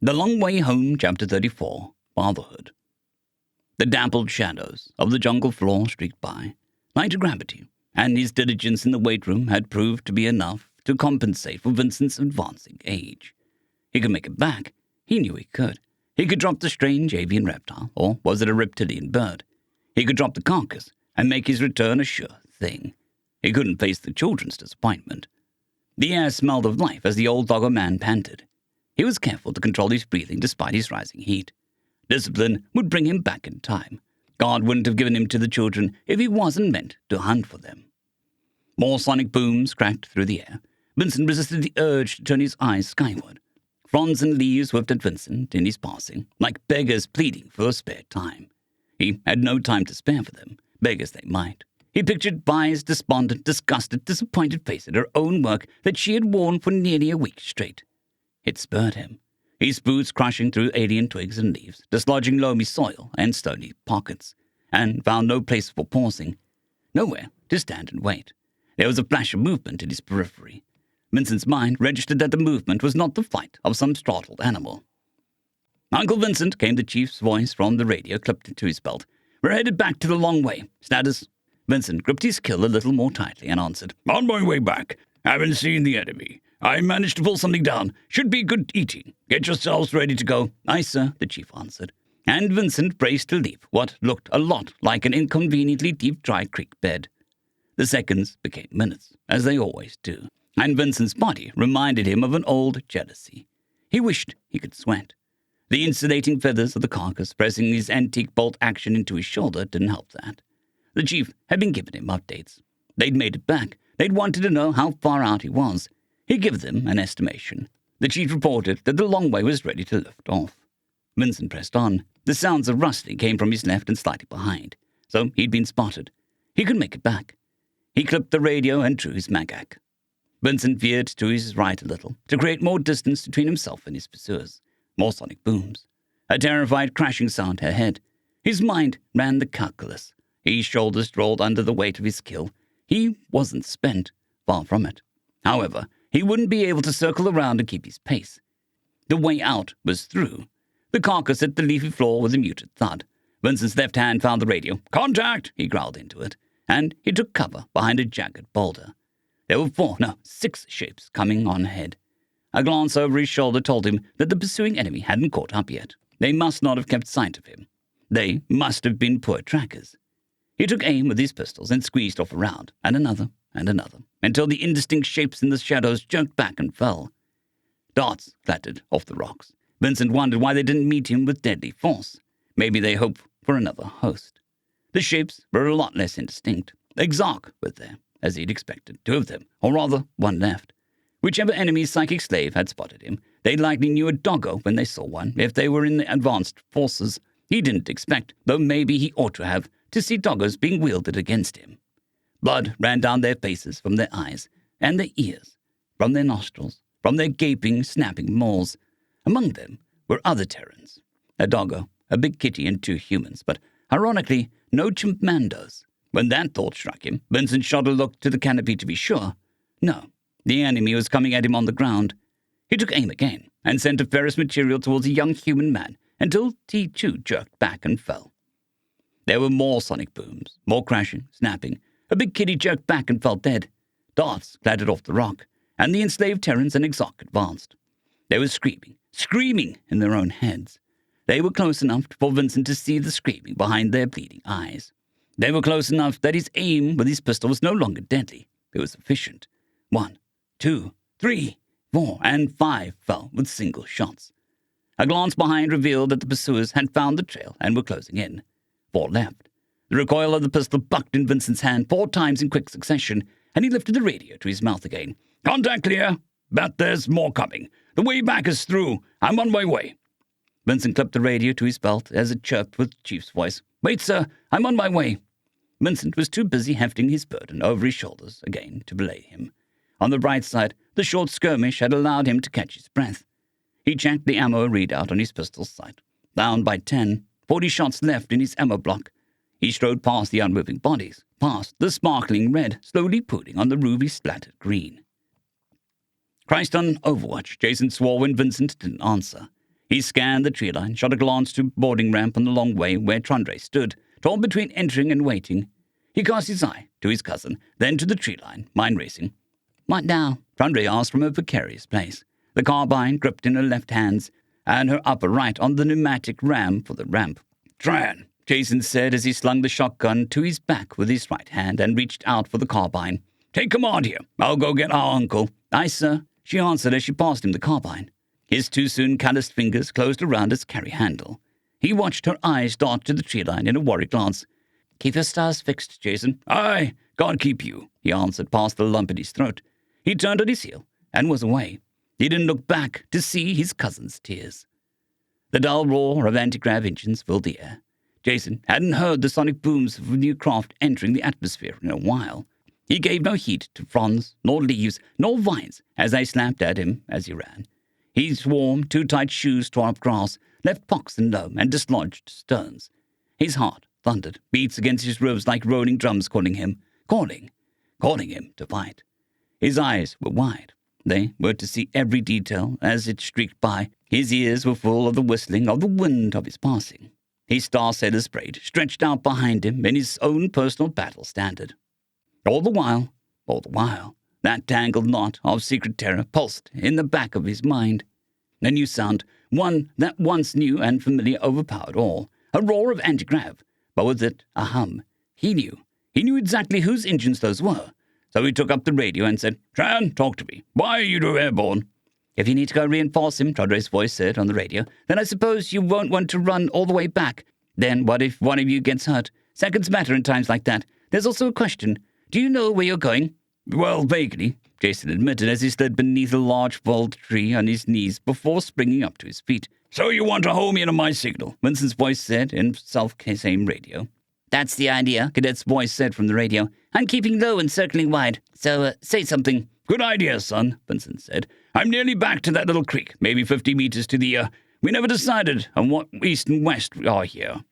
The Long Way Home, Chapter 34, Fatherhood. The dappled shadows of the jungle floor streaked by. Lighter gravity and his diligence in the weight room had proved to be enough to compensate for Vincent's advancing age. He could make it back. He knew he could. He could drop the strange avian reptile, or was it a reptilian bird? He could drop the carcass and make his return a sure thing. He couldn't face the children's disappointment. The air smelled of life as the old doggo man panted. He was careful to control his breathing despite his rising heat. Discipline would bring him back in time. God wouldn't have given him to the children if he wasn't meant to hunt for them. More sonic booms cracked through the air. Vincent resisted the urge to turn his eyes skyward. Fronds and leaves whipped at Vincent in his passing, like beggars pleading for a spare time. He had no time to spare for them, beg as they might. He pictured Vi's despondent, disgusted, disappointed face at her own work that she had worn for nearly a week straight. It spurred him, his boots crushing through alien twigs and leaves, dislodging loamy soil and stony pockets, and found no place for pausing, nowhere to stand and wait. There was a flash of movement in his periphery. Vincent's mind registered that the movement was not the flight of some startled animal. "Uncle Vincent," came the chief's voice from the radio clipped into his belt. "We're headed back to the Long Way. Status?" Vincent gripped his kill a little more tightly and answered, "On my way back. Haven't seen the enemy. I managed to pull something down. Should be good eating. Get yourselves ready to go." "Aye, sir," the chief answered. And Vincent braced to leap what looked a lot like an inconveniently deep, dry creek bed. The seconds became minutes, as they always do, and Vincent's body reminded him of an old jealousy. He wished he could sweat. The insulating feathers of the carcass pressing his antique bolt action into his shoulder didn't help that. The chief had been giving him updates. They'd made it back. They'd wanted to know how far out he was. He'd give them an estimation. The chief reported that the Long Way was ready to lift off. Vincent pressed on. The sounds of rustling came from his left and slightly behind, so he'd been spotted. He could make it back. He clipped the radio and drew his magak. Vincent veered to his right a little, to create more distance between himself and his pursuers. More sonic booms. A terrified crashing sound ahead. His mind ran the calculus. His shoulders rolled under the weight of his kill. He wasn't spent, far from it. However, he wouldn't be able to circle around and keep his pace. The way out was through. The carcass hit the leafy floor with a muted thud. Vincent's left hand found the radio. "Contact!" he growled into it, and he took cover behind a jagged boulder. There were 6 shapes coming on ahead. A glance over his shoulder told him that the pursuing enemy hadn't caught up yet. They must not have kept sight of him. They must have been poor trackers. He took aim with his pistols and squeezed off a round, and another, until the indistinct shapes in the shadows jerked back and fell. Darts clattered off the rocks. Vincent wondered why they didn't meet him with deadly force. Maybe they hoped for another host. The shapes were a lot less indistinct. Exarch was there, as he'd expected, 2 of them, or rather, 1 left. Whichever enemy's psychic slave had spotted him, they likely knew a doggo when they saw one, if they were in the advanced forces. He didn't expect, though maybe he ought to have, to see doggos being wielded against him. Blood ran down their faces from their eyes, and their ears, from their nostrils, from their gaping, snapping maws. Among them were other Terrans. A doggo, a big kitty, and 2 humans, but, ironically, no chimpmandos. When that thought struck him, Vincent shot a look to the canopy to be sure. No, the enemy was coming at him on the ground. He took aim again, and sent a ferrous material towards a young human man, until he too jerked back and fell. There were more sonic booms, more crashing, snapping. A big kitty jerked back and fell dead. Darts clattered off the rock, and the enslaved Terrans and Exarch advanced. They were screaming in their own heads. They were close enough for Vincent to see the screaming behind their bleeding eyes. They were close enough that his aim with his pistol was no longer deadly. It was efficient. 1, 2, 3, 4, and 5 fell with single shots. A glance behind revealed that the pursuers had found the trail and were closing in. 4 left. The recoil of the pistol bucked in Vincent's hand 4 times in quick succession, and he lifted the radio to his mouth again. "Contact clear, but there's more coming. The way back is through. I'm on my way." Vincent clipped the radio to his belt as it chirped with the chief's voice. "Wait, sir, I'm on my way." Vincent was too busy hefting his burden over his shoulders again to belay him. On the bright side, the short skirmish had allowed him to catch his breath. He checked the ammo readout on his pistol's sight. Down by 10, 40 shots left in his ammo block. He strode past the unmoving bodies, past the sparkling red, slowly pooling on the ruby-splattered green. Christ on Overwatch, Jason swore when Vincent didn't answer. He scanned the tree line, shot a glance to boarding ramp on the long way where Trandre stood, torn between entering and waiting. He cast his eye to his cousin, then to the tree line, mind racing. "What now?" Trandre asked from her precarious place, the carbine gripped in her left hands, and her upper right on the pneumatic ram for the ramp. "Tran," Jason said as he slung the shotgun to his back with his right hand and reached out for the carbine. "Take command here. I'll go get our uncle." "Aye, sir," she answered as she passed him the carbine. His too-soon calloused fingers closed around its carry handle. He watched her eyes dart to the tree line in a worried glance. "Keep your stars fixed, Jason." "Aye, God keep you," he answered past the lump in his throat. He turned on his heel and was away. He didn't look back to see his cousin's tears. The dull roar of anti-grav engines filled the air. Jason hadn't heard the sonic booms of a new craft entering the atmosphere in a while. He gave no heed to fronds, nor leaves, nor vines as they slapped at him as he ran. His warm, too-tight shoes tore up grass, left pocks and loam and dislodged stones. His heart thundered, beats against his ribs like rolling drums calling him to fight. His eyes were wide. They were to see every detail as it streaked by. His ears were full of the whistling of the wind of his passing. His star sailor's braid stretched out behind him in his own personal battle standard. All the while, that tangled knot of secret terror pulsed in the back of his mind. A new sound, one that once new and familiar overpowered all. A roar of anti-grav, but with it a hum. He knew exactly whose engines those were. So he took up the radio and said, "Tran, talk to me. Why are you two airborne?" "If you need to go reinforce him," Trandre's voice said on the radio, "then I suppose you won't want to run all the way back. Then what if one of you gets hurt? Seconds matter in times like that. There's also a question. Do you know where you're going?" "Well, vaguely," Jason admitted as he slid beneath a large bald tree on his knees before springing up to his feet. "So you want to home in on my signal," Vincent's voice said in self-same radio. "That's the idea," Cadet's voice said from the radio. "I'm keeping low and circling wide, so say something." "Good idea, son," Vincent said. "I'm nearly back to that little creek, maybe 50 meters to the, we never decided on what east and west we are here."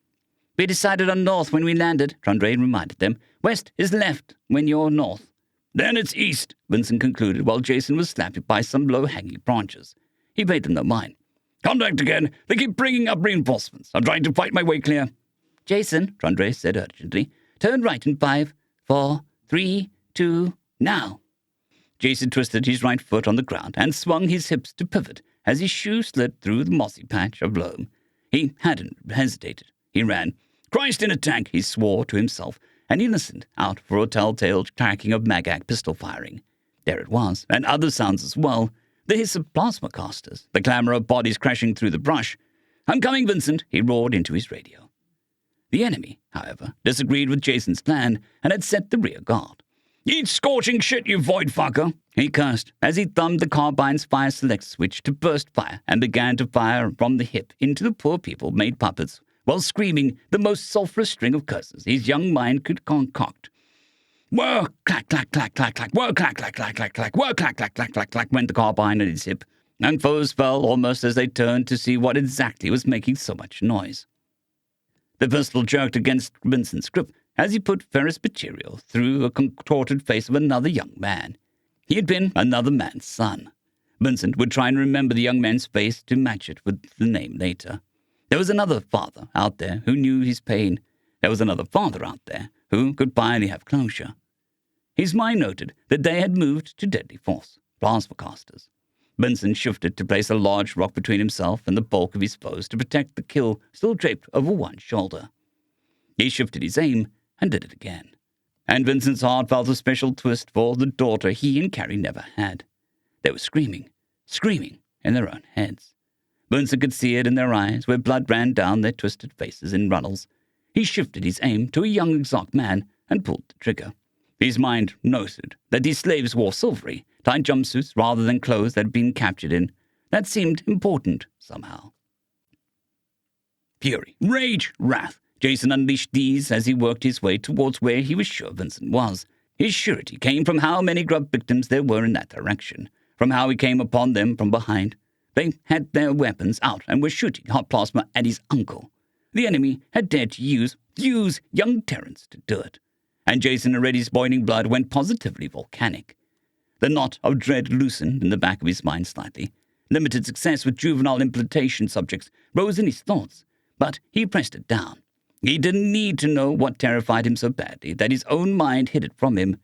"We decided on north when we landed," Trandre reminded them. "West is left when you're north." "Then it's east," Vincent concluded while Jason was slapped by some low-hanging branches. He paid them no mind. "Contact again. They keep bringing up reinforcements. I'm trying to fight my way clear." "Jason," Trandre said urgently, "turn right in 5, 4, 3, 2, now." Jason twisted his right foot on the ground and swung his hips to pivot as his shoe slid through the mossy patch of loam. He hadn't hesitated. He ran. "Christ in a tank," he swore to himself, and he listened out for a telltale cracking of Magag pistol firing. There it was, and other sounds as well. The hiss of plasma casters, the clamor of bodies crashing through the brush. "I'm coming, Vincent," he roared into his radio. The enemy, however, disagreed with Jason's plan and had set the rear guard. "Eat scorching shit, you void fucker," he cursed as he thumbed the carbine's fire select switch to burst fire and began to fire from the hip into the poor people-made puppets while screaming the most sulphurous string of curses his young mind could concoct. "Whir, clack, clack, clack, clack, clack, whir, clack, clack, clack, clack, clack, whir, clack, clack, clack, clack, clack," went the carbine at his hip, and foes fell almost as they turned to see what exactly was making so much noise. The pistol jerked against Vincent's grip as he put ferrous material through a contorted face of another young man. He had been another man's son. Vincent would try and remember the young man's face to match it with the name later. There was another father out there who knew his pain. There was another father out there who could finally have closure. His mind noted that they had moved to deadly force, plasma casters. Vincent shifted to place a large rock between himself and the bulk of his foes to protect the kill still draped over one shoulder. He shifted his aim and did it again. And Vincent's heart felt a special twist for the daughter he and Carrie never had. They were screaming in their own heads. Vincent could see it in their eyes, where blood ran down their twisted faces in runnels. He shifted his aim to a young exotic man and pulled the trigger. His mind noted that these slaves wore silvery, tight jumpsuits rather than clothes that had been captured in. That seemed important somehow. Fury, rage, wrath. Jason unleashed these as he worked his way towards where he was sure Vincent was. His surety came from how many grub victims there were in that direction, from how he came upon them from behind. They had their weapons out and were shooting hot plasma at his uncle. The enemy had dared to use young Terrence to do it. And Jason already's boiling blood went positively volcanic. The knot of dread loosened in the back of his mind slightly. Limited success with juvenile implantation subjects rose in his thoughts, but he pressed it down. He didn't need to know what terrified him so badly that his own mind hid it from him.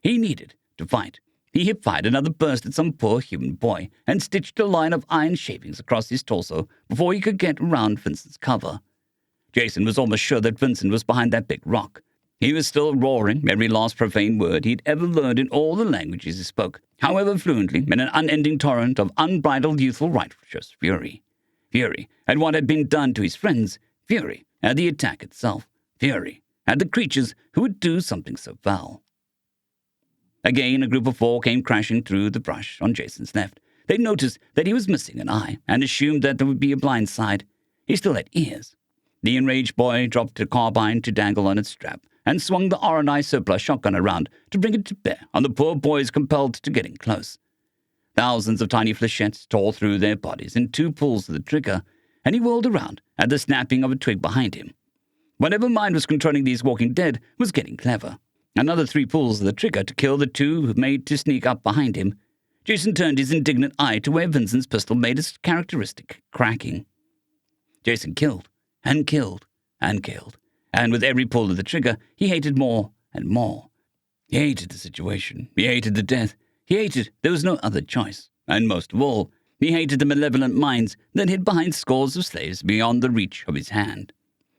He needed to fight. He hip-fired another burst at some poor human boy and stitched a line of iron shavings across his torso before he could get around Vincent's cover. Jason was almost sure that Vincent was behind that big rock. He was still roaring every last profane word he'd ever learned in all the languages he spoke, however fluently, in an unending torrent of unbridled youthful righteous fury. Fury at what had been done to his friends, fury at the attack itself, fury at the creatures who would do something so foul. Again, a group of 4 came crashing through the brush on Jason's left. They noticed that he was missing an eye and assumed that there would be a blind side. He still had ears. The enraged boy dropped a carbine to dangle on its strap and swung the R&I surplus shotgun around to bring it to bear on the poor boys compelled to get in close. Thousands of tiny flechettes tore through their bodies in 2 pulls of the trigger, and he whirled around at the snapping of a twig behind him. Whatever mind was controlling these walking dead was getting clever. Another 3 pulls of the trigger to kill the 2 who made to sneak up behind him. Jason turned his indignant eye to where Vincent's pistol made its characteristic cracking. Jason killed, and killed, and killed, and with every pull of the trigger, he hated more and more. He hated the situation. He hated the death. He hated there was no other choice. And most of all, he hated the malevolent minds that hid behind scores of slaves beyond the reach of his hand.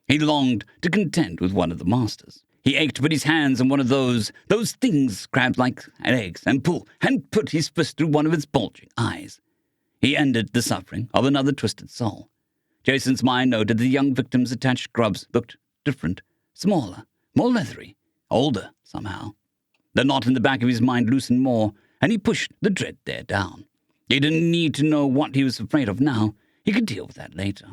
He longed to contend with one of the masters. He ached to put his hands on one of those things grabbed like eggs and pull and put his fist through one of its bulging eyes. He ended the suffering of another twisted soul. Jason's mind noted the young victim's attached grubs looked different, smaller, more leathery, older somehow. The knot in the back of his mind loosened more, and he pushed the dread there down. He didn't need to know what he was afraid of now. He could deal with that later.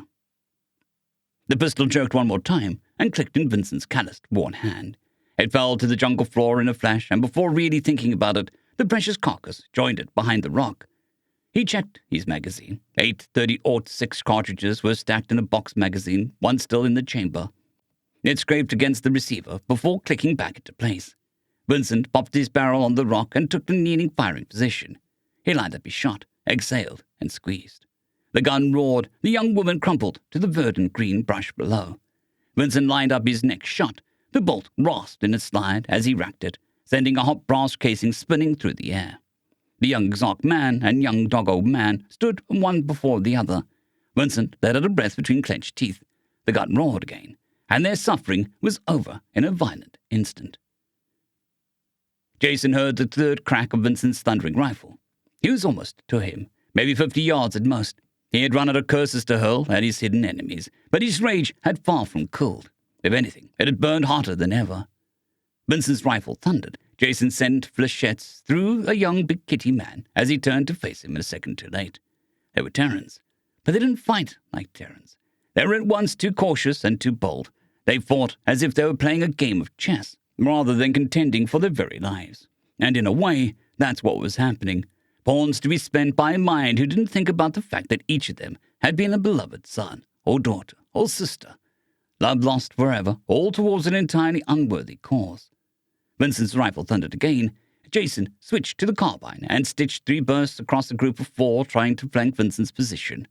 The pistol jerked one more time and clicked in Vincent's calloused, worn hand. It fell to the jungle floor in a flash, and before really thinking about it, the precious carcass joined it behind the rock. He checked his magazine. 8 30-06 cartridges were stacked in a box magazine, one still in the chamber. It scraped against the receiver before clicking back into place. Vincent popped his barrel on the rock and took the kneeling firing position. He lined up his shot, exhaled, and squeezed. The gun roared. The young woman crumpled to the verdant green brush below. Vincent lined up his next shot. The bolt rasped in its slide as he racked it, sending a hot brass casing spinning through the air. The young Xark man and young doggo man stood one before the other. Vincent let out a breath between clenched teeth. The gun roared again, and their suffering was over in a violent instant. Jason heard the third crack of Vincent's thundering rifle. He was almost to him, maybe 50 yards at most. He had run out of curses to hurl at his hidden enemies, but his rage had far from cooled. If anything, it had burned hotter than ever. Vincent's rifle thundered. Jason sent flechettes through a young big kitty man as he turned to face him a second too late. They were Terrans, but they didn't fight like Terrans. They were at once too cautious and too bold. They fought as if they were playing a game of chess, rather than contending for their very lives. And in a way, that's what was happening. Pawns to be spent by a mind who didn't think about the fact that each of them had been a beloved son, or daughter, or sister. Love lost forever, all towards an entirely unworthy cause. Vincent's rifle thundered again. Jason switched to the carbine and stitched 3 bursts across a group of 4 trying to flank Vincent's position.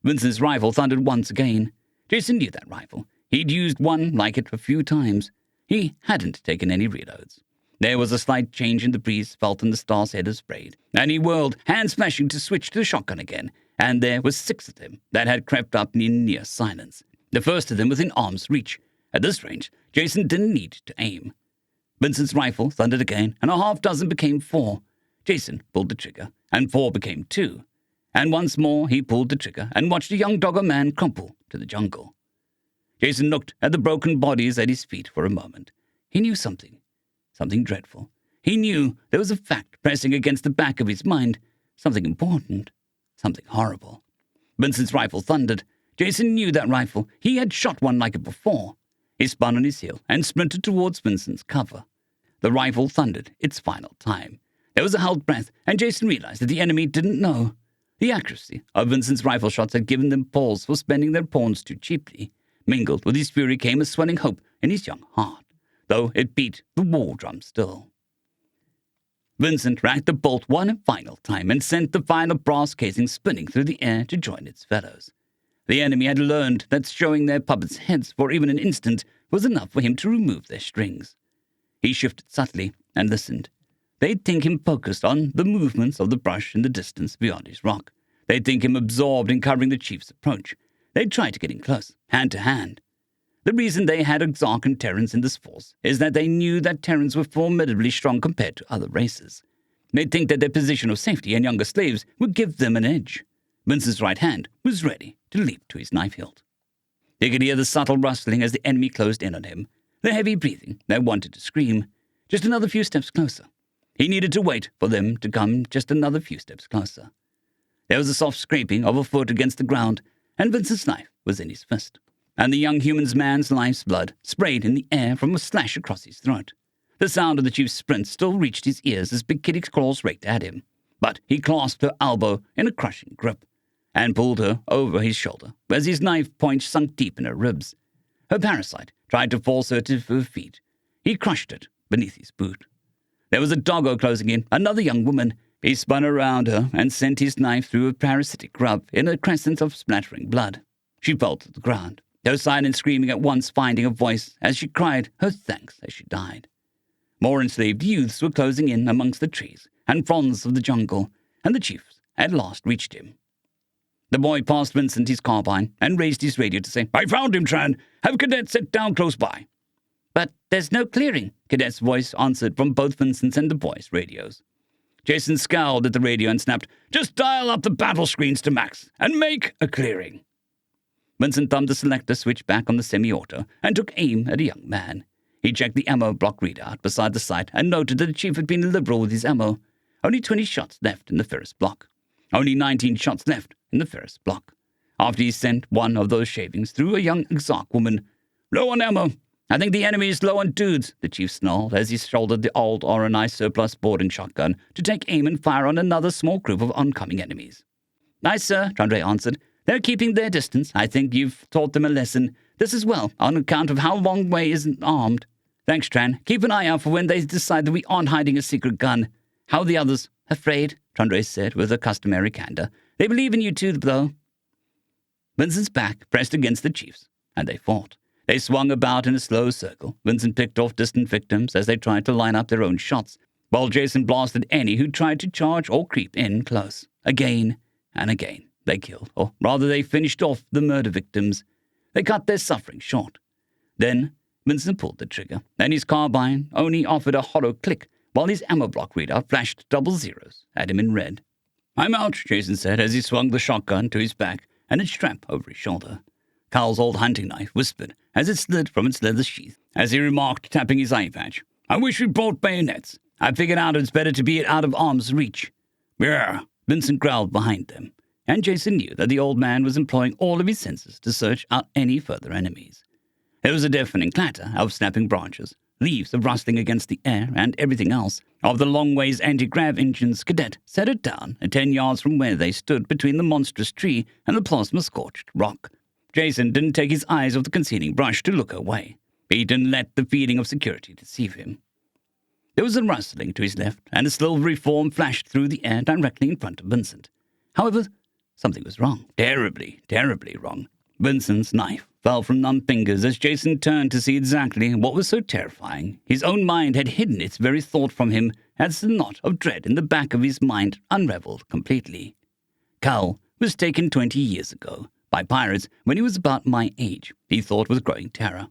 Vincent's rifle thundered once again. Jason knew that rifle. He'd used one like it a few times. He hadn't taken any reloads. There was a slight change in the breeze felt in the star's head of sprayed, and he whirled, hands flashing to switch to the shotgun again, and there were 6 of them that had crept up in near silence, the first of them within arm's reach. At this range, Jason didn't need to aim. Vincent's rifle thundered again, and a half dozen became 4. Jason pulled the trigger, and 4 became 2. And once more he pulled the trigger and watched a young doggo man crumple to the jungle. Jason looked at the broken bodies at his feet for a moment. He knew something dreadful. He knew there was a fact pressing against the back of his mind, something important, something horrible. Vincent's rifle thundered. Jason knew that rifle. He had shot one like it before. He spun on his heel and sprinted towards Vincent's cover. The rifle thundered its final time. There was a held breath, and Jason realized that the enemy didn't know. The accuracy of Vincent's rifle shots had given them pause for spending their pawns too cheaply. Mingled with his fury came a swelling hope in his young heart, though it beat the war drum still. Vincent racked the bolt one final time and sent the final brass casing spinning through the air to join its fellows. The enemy had learned that showing their puppets' heads for even an instant was enough for him to remove their strings. He shifted subtly and listened. They'd think him focused on the movements of the brush in the distance beyond his rock. They'd think him absorbed in covering the chief's approach. They'd try to get in close, hand to hand. The reason they had Exarch and Terrans in this force is that they knew that Terrans were formidably strong compared to other races. They'd think that their position of safety and younger slaves would give them an edge. Vincent's right hand was ready to leap to his knife hilt. They could hear the subtle rustling as the enemy closed in on him, the heavy breathing that wanted to scream. Just another few steps closer. He needed to wait for them to come just another few steps closer. There was a soft scraping of a foot against the ground, and Vincent's knife was in his fist, and the young man's life's blood sprayed in the air from a slash across his throat. The sound of the chief's sprint still reached his ears as Big Kitty's claws raked at him, but he clasped her elbow in a crushing grip and pulled her over his shoulder as his knife point sunk deep in her ribs. Her parasite tried to force her to her feet. He crushed it beneath his boot. There was a doggo closing in, another young woman. He spun around her and sent his knife through a parasitic grub in a crescent of splattering blood. She fell to the ground, her silent screaming at once finding a voice as she cried her thanks as she died. More enslaved youths were closing in amongst the trees and fronds of the jungle, and the chiefs at last reached him. The boy passed Vincent his carbine and raised his radio to say, "I found him, Tran. Have Cadet set down close by." "But there's no clearing," Cadet's voice answered from both Vincent's and the boys' radios. Jason scowled at the radio and snapped, "Just dial up the battle screens to max and make a clearing." Vincent thumbed the selector switch back on the semi-auto and took aim at a young man. He checked the ammo block readout beside the sight and noted that the chief had been liberal with his ammo. Only 20 shots left in the Ferris block. Only 19 shots left in the Ferris block. After he sent one of those shavings through a young Exarch woman. "Low on ammo. I think the enemy is low on dudes," the chief snarled as he shouldered the old RNI surplus boarding shotgun to take aim and fire on another small group of oncoming enemies. "Aye, sir," Chandray answered. "They're keeping their distance. I think you've taught them a lesson. This as well, on account of how Long Way isn't armed. Thanks, Tran. Keep an eye out for when they decide that we aren't hiding a secret gun. How are the others?" "Afraid," Chandray said with her customary candor. "They believe in you too, though." Vincent's back pressed against the chief's, and they fought. They swung about in a slow circle. Vincent picked off distant victims as they tried to line up their own shots, while Jason blasted any who tried to charge or creep in close. Again and again they killed, or rather they finished off the murder victims. They cut their suffering short. Then Vincent pulled the trigger, and his carbine only offered a hollow click, while his ammo block readout flashed double zeros at him in red. "I'm out," Jason said as he swung the shotgun to his back and its strap over his shoulder. Carl's old hunting knife whispered as it slid from its leather sheath, as he remarked, tapping his eye patch, "I wish we brought bayonets. I figured out it's better to be out of arm's reach." "Yeah," Vincent growled behind them, and Jason knew that the old man was employing all of his senses to search out any further enemies. There was a deafening clatter of snapping branches, leaves of rustling against the air, and everything else. Of the Long Way's anti-grav engines, Cadet set it down 10 yards from where they stood between the monstrous tree and the plasma-scorched rock. Jason didn't take his eyes off the concealing brush to look away. He didn't let the feeling of security deceive him. There was a rustling to his left, and a silvery form flashed through the air directly in front of Vincent. However, something was wrong. Terribly, terribly wrong. Vincent's knife fell from numb fingers as Jason turned to see exactly what was so terrifying. His own mind had hidden its very thought from him as the knot of dread in the back of his mind unraveled completely. Cal was taken 20 years ago by pirates when he was about my age, he thought with growing terror.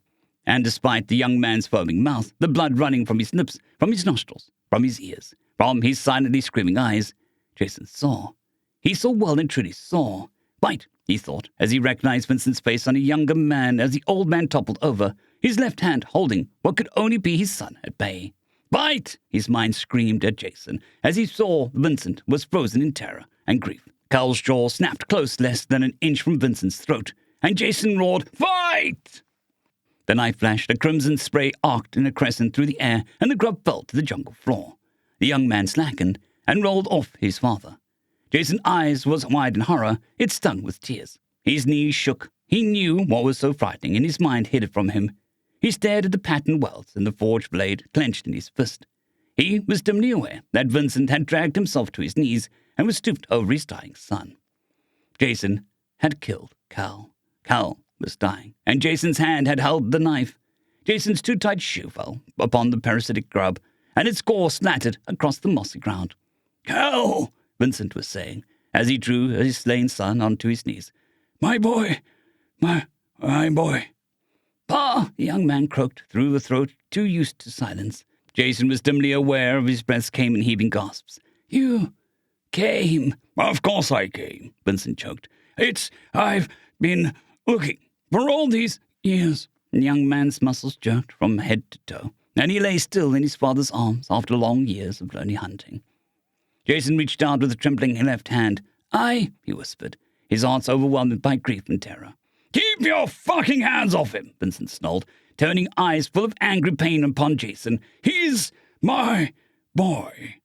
And despite the young man's foaming mouth, the blood running from his lips, from his nostrils, from his ears, from his silently screaming eyes, Jason saw. He saw well and truly saw. "Bite," he thought, as he recognized Vincent's face on a younger man as the old man toppled over, his left hand holding what could only be his son at bay. "Bite!" his mind screamed at Jason as he saw Vincent was frozen in terror and grief. Cal's jaw snapped close less than an inch from Vincent's throat, and Jason roared, "Fight!" The knife flashed, a crimson spray arced in a crescent through the air, and the grub fell to the jungle floor. The young man slackened and rolled off his father. Jason's eyes was wide in horror. It stung with tears. His knees shook. He knew what was so frightening, and his mind hid it from him. He stared at the patterned welts in the forged blade clenched in his fist. He was dimly aware that Vincent had dragged himself to his knees and was stooped over his dying son. Jason had killed Cal. Cal was dying, and Jason's hand had held the knife. Jason's too-tight shoe fell upon the parasitic grub, and its gore splattered across the mossy ground. "Cal," Vincent was saying, as he drew his slain son onto his knees. "My boy, my boy." "Pa," the young man croaked through a throat too used to silence. Jason was dimly aware of his breath came in heaving gasps. "You came." "Of course I came," Vincent choked. I've been looking for all these years." The young man's muscles jerked from head to toe, and he lay still in his father's arms after long years of lonely hunting. Jason reached out with a trembling left hand. He whispered, his heart overwhelmed by grief and terror. "Keep your fucking hands off him," Vincent snarled, turning eyes full of angry pain upon Jason. "He's my boy."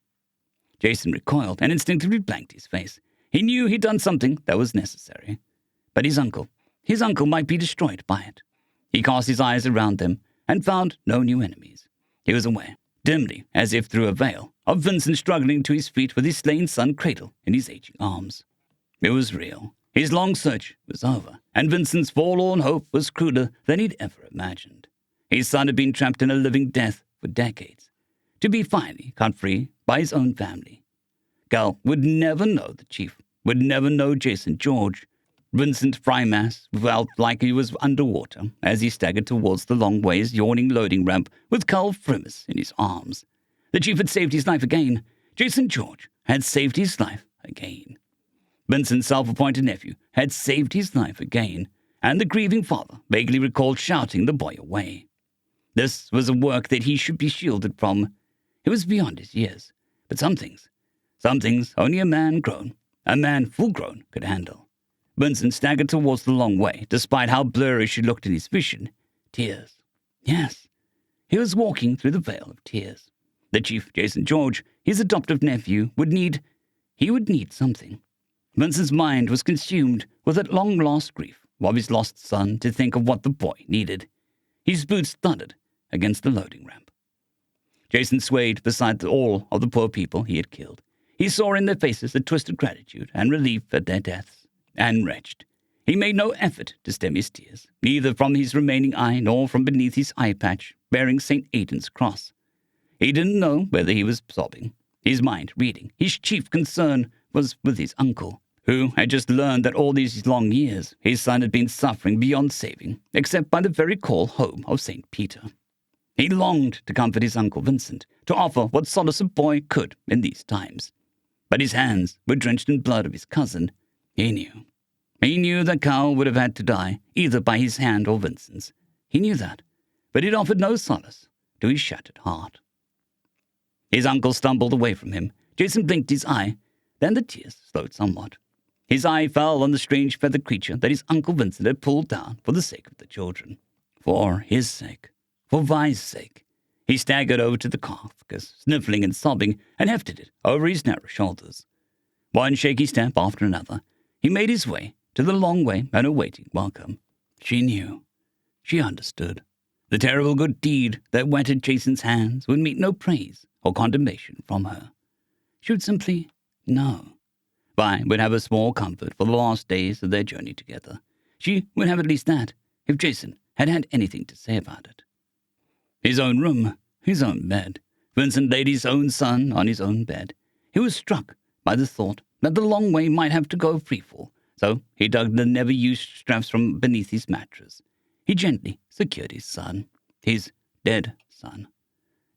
Jason recoiled and instinctively blanked his face. He knew he'd done something that was necessary. But his uncle might be destroyed by it. He cast his eyes around them and found no new enemies. He was aware, dimly, as if through a veil, of Vincent struggling to his feet with his slain son cradled in his aging arms. It was real. His long search was over, and Vincent's forlorn hope was cruder than he'd ever imagined. His son had been trapped in a living death for decades, to be finally cut free by his own family. Gal would never know the chief, would never know Jason George. Vincent Frymass felt like he was underwater as he staggered towards the long way's yawning loading ramp with Carl Frimas in his arms. The chief had saved his life again. Jason George had saved his life again. Vincent's self-appointed nephew had saved his life again, and the grieving father vaguely recalled shouting the boy away. This was a work that he should be shielded from. It was beyond his years, but some things only a man full grown, could handle. Vincent staggered towards the long way, despite how blurry she looked in his vision. Tears. Yes, he was walking through the veil of tears. The chief, Jason George, his adoptive nephew, would need something. Vincent's mind was consumed with that long-lost grief of his lost son to think of what the boy needed. His boots thudded against the loading ramp. Jason swayed beside all of the poor people he had killed. He saw in their faces a twisted gratitude and relief at their deaths, and wretched. He made no effort to stem his tears, neither from his remaining eye nor from beneath his eye patch bearing St. Aidan's cross. He didn't know whether he was sobbing, his mind reading. His chief concern was with his uncle, who had just learned that all these long years his son had been suffering beyond saving, except by the very call home of St. Peter. He longed to comfort his Uncle Vincent, to offer what solace a boy could in these times. But his hands were drenched in blood of his cousin. He knew that Carl would have had to die, either by his hand or Vincent's. He knew that, but it offered no solace to his shattered heart. His uncle stumbled away from him. Jason blinked his eye, then the tears slowed somewhat. His eye fell on the strange feathered creature that his Uncle Vincent had pulled down for the sake of the children. For his sake. For Vi's sake. He staggered over to the carcass, sniffling and sobbing, and hefted it over his narrow shoulders. One shaky step after another, he made his way to the long way and awaiting welcome. She knew. She understood. The terrible good deed that wetted Jason's hands would meet no praise or condemnation from her. She would simply know. Vi would have a small comfort for the last days of their journey together. She would have at least that, if Jason had had anything to say about it. His own room, his own bed. Vincent laid his own son on his own bed. He was struck by the thought that the long way might have to go freefall, so he dug the never-used straps from beneath his mattress. He gently secured his son, his dead son.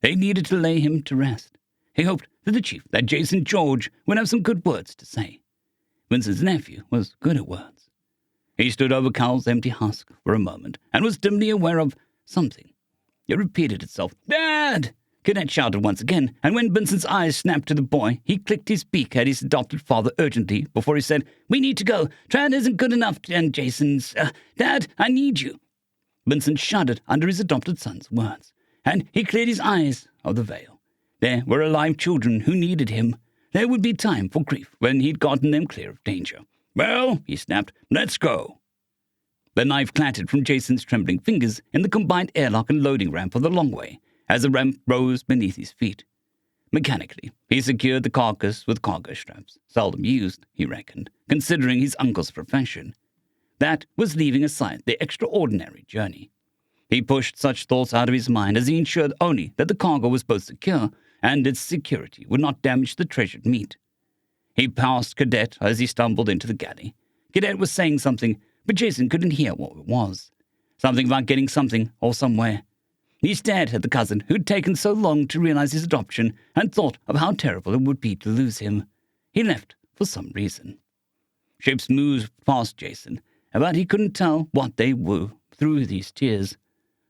They needed to lay him to rest. He hoped that Jason George would have some good words to say. Vincent's nephew was good at words. He stood over Carl's empty husk for a moment and was dimly aware of something. It repeated itself. "Dad!" Cadet shouted once again, and when Vincent's eyes snapped to the boy, he clicked his beak at his adopted father urgently before he said, "We need to go. Trad isn't good enough, and Jason's... Dad, I need you." Vincent shuddered under his adopted son's words, and he cleared his eyes of the veil. There were alive children who needed him. There would be time for grief when he'd gotten them clear of danger. "Well," he snapped, "let's go." The knife clattered from Jason's trembling fingers in the combined airlock and loading ramp of the long way, as the ramp rose beneath his feet. Mechanically, he secured the carcass with cargo straps, seldom used, he reckoned, considering his uncle's profession. That was leaving aside the extraordinary journey. He pushed such thoughts out of his mind as he ensured only that the cargo was both secure and its security would not damage the treasured meat. He passed Cadet as he stumbled into the galley. Cadet was saying something, but Jason couldn't hear what it was. Something about getting something or somewhere. He stared at the cousin who'd taken so long to realize his adoption and thought of how terrible it would be to lose him. He left for some reason. Ships moved past Jason, but he couldn't tell what they were through these tears.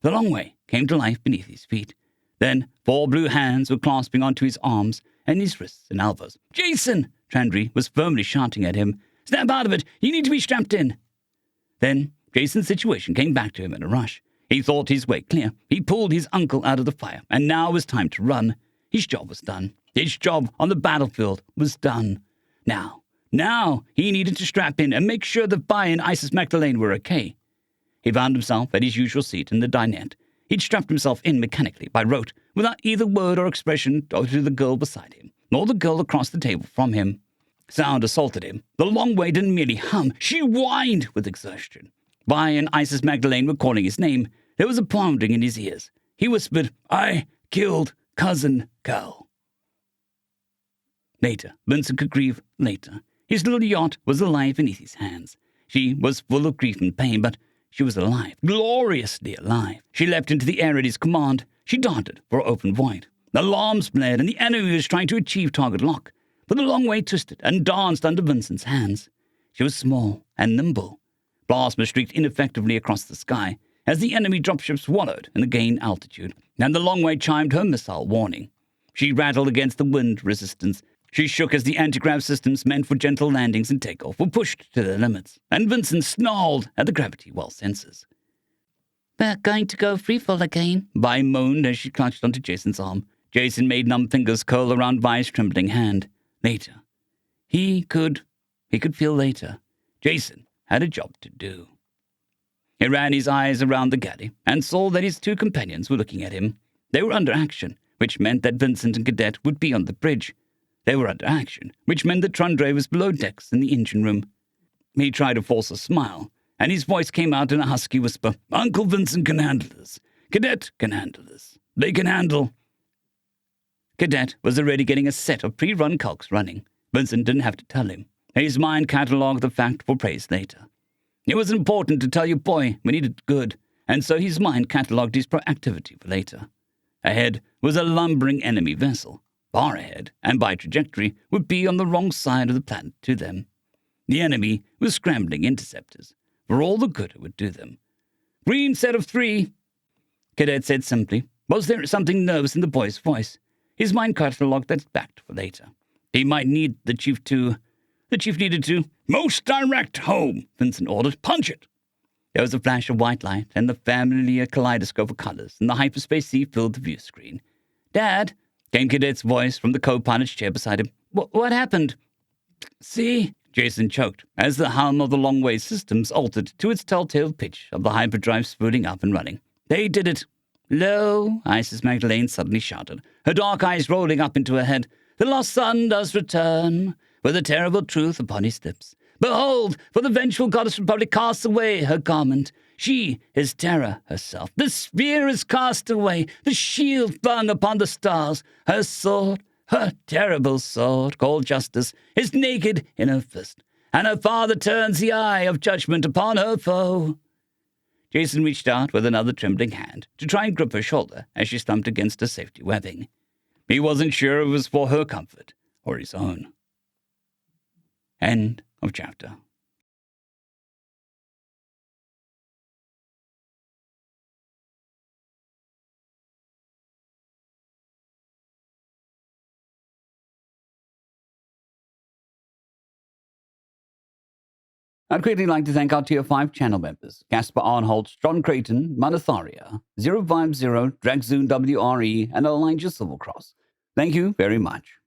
The long way came to life beneath his feet. Then 4 blue hands were clasping onto his arms and his wrists and elbows. "Jason!" Chandri was firmly shouting at him. "Snap out of it! You need to be strapped in!" Then Jason's situation came back to him in a rush. He thought his way clear. He pulled his uncle out of the fire, and now it was time to run. His job was done. His job on the battlefield was done. Now he needed to strap in and make sure that Vi and Isis Magdalene were okay. He found himself at his usual seat in the dinette. He'd strapped himself in mechanically by rote, without either word or expression to the girl beside him, nor the girl across the table from him. Sound assaulted him. The long way didn't merely hum, she whined with exertion. Vi and Isis Magdalene were calling his name. There was a pounding in his ears. He whispered, "I killed cousin Cal." Later, Vincent could grieve later. His little yacht was alive beneath his hands. She was full of grief and pain, but she was alive, gloriously alive. She leapt into the air at his command. She darted for open void. Alarms blared, and the enemy was trying to achieve target lock. But the long way twisted and danced under Vincent's hands. She was small and nimble. Plasma streaked ineffectively across the sky as the enemy dropships wallowed in the gain altitude, and the long way chimed her missile warning. She rattled against the wind resistance. She shook as the anti-grav systems meant for gentle landings and takeoff were pushed to their limits, and Vincent snarled at the gravity well sensors. "We're going to go freefall again," Vi moaned as she clutched onto Jason's arm. Jason made numb fingers curl around Vi's trembling hand. Later. He could feel later. Jason had a job to do. He ran his eyes around the galley and saw that his 2 companions were looking at him. They were under action, which meant that Vincent and Cadet would be on the bridge. They were under action, which meant that Trundre was below decks in the engine room. He tried to force a smile, and his voice came out in a husky whisper. "Uncle Vincent can handle this. Cadet can handle this. They can handle..." Cadet was already getting a set of pre-run calcs running. Vincent didn't have to tell him. His mind catalogued the fact for praise later. It was important to tell your boy when he did good, and so his mind catalogued his proactivity for later. Ahead was a lumbering enemy vessel. Far ahead, and by trajectory, would be on the wrong side of the planet to them. The enemy was scrambling interceptors, for all the good it would do them. "Green set of 3, Cadet said simply. Was there something nervous in the boy's voice? His mind catalogued that back for later. He might need the chief to... The chief needed to... "Most direct home," Vincent ordered. "Punch it." There was a flash of white light and the familiar kaleidoscope of colors, and the hyperspace sea filled the view screen. "Dad," came Cadet's voice from the co-pilot's chair beside him. What happened?" "See?" Jason choked, as the hum of the long-way systems altered to its telltale pitch of the hyperdrive spooling up and running. "They did it." "Lo," Isis Magdalene suddenly shouted, her dark eyes rolling up into her head. "The lost son does return, with a terrible truth upon his lips. Behold, for the vengeful goddess Republic casts away her garment. She is terror herself. The spear is cast away, the shield flung upon the stars. Her sword, her terrible sword, called justice, is naked in her fist, and her father turns the eye of judgment upon her foe." Jason reached out with another trembling hand to try and grip her shoulder as she slumped against her safety webbing. He wasn't sure it was for her comfort or his own. End of chapter. I'd quickly like to thank our Tier 5 channel members, Casper Arnholt, John Creighton, Manatharia, 050, Dragzoon WRE, and Elijah Silvercross. Thank you very much.